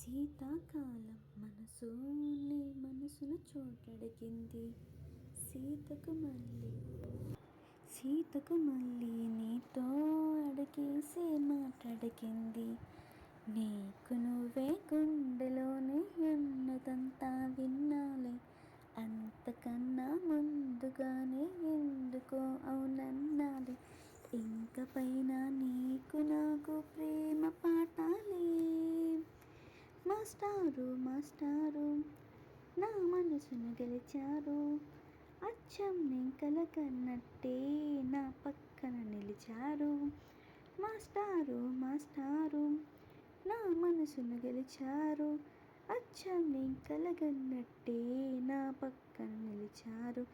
శీతాకాలం మనసుని మనసున చోటడిగింది. సీతకు మళ్ళీ నీతో అడిగేసే మాటడిగింది. నీకు నువ్వే గుండెలోనే ఉన్నదంతా విన్నాలే, అంతకన్నా ముందుగానే ఎందుకో అవునన్నాలే. ఇంక పైన నీకు నాకు ప్రేమ పాఠాలే. మాస్టారు నా మనసును గెలిచారు. అచ్చం నేను కలకన్నట్టే నా పక్కన నిలిచారు. మాస్టారు నా మనసును గెలిచారు. అచ్చం నేను కలగన్నట్టే నా పక్కన నిలిచారు.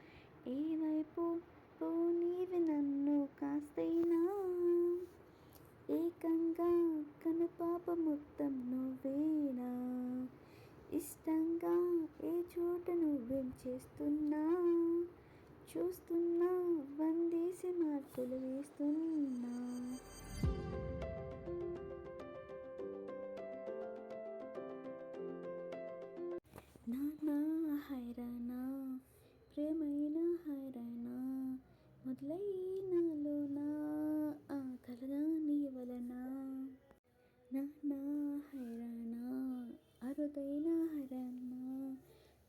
ఏ వైపు పోనీవి నన్ను కాస్తైనా, ఏకంగా కనుపాప మొత్తం నువ్వేనా. ఇష్టంగా ఏ చోట నువ్వేం చేస్తున్నా చూస్తున్నా, వందేసి మార్కులు వేస్తున్నా. నానా హైరానా ప్రేమైన హైరానా, మొదలైనలోనా ఆ కలగా నీ వలన. నానా హైరానా అరుదైన హైరానా,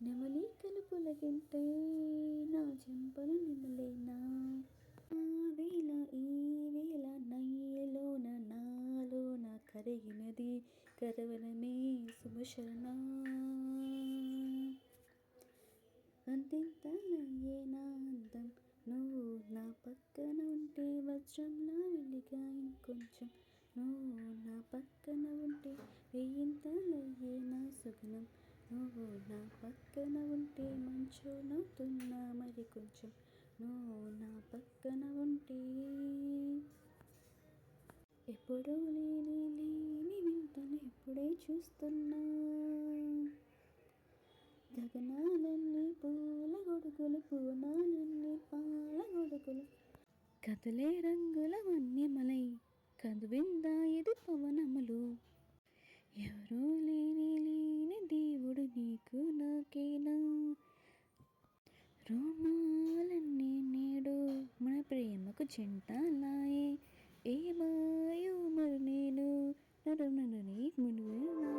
నెమలికలు పులకింతే నా చెంపలు నిమలేనా. ఈ వేళ నయ్యలోన నాలోన కరిగినది కరవనమే శుభశరణ. అంతింతలయ్యేనా అందం నువ్వు నా పక్కన ఉంటే, వజ్రంలా వెలిగా ఇంకొంచెం నువ్వు నా పక్కన ఉంటే, వెయ్యింతలయ్యేనా సుగుణం నువ్వు నా పక్కన ఉంటే, మంచోనవుతున్నా మరి కొంచెం నువ్వు నా పక్కన ఉంటే. ఎప్పుడూ లేని వింతను ఇప్పుడే చూస్తున్నా. గగనాలన్నీ పూల గొడుగులు, భువనాలన్నీ పాల గొడుగులు, కదలే రంగుల వన్యమలై కదువిందా ఇది పవనములు. ఎవరూ లేని దేవుడు నీకు నాకేనా. రోమాలన్నీ నేడు మన ప్రేమకు జంటలాయే, ఏమాయో మరి నేను నన్ను నీ మునువేనా.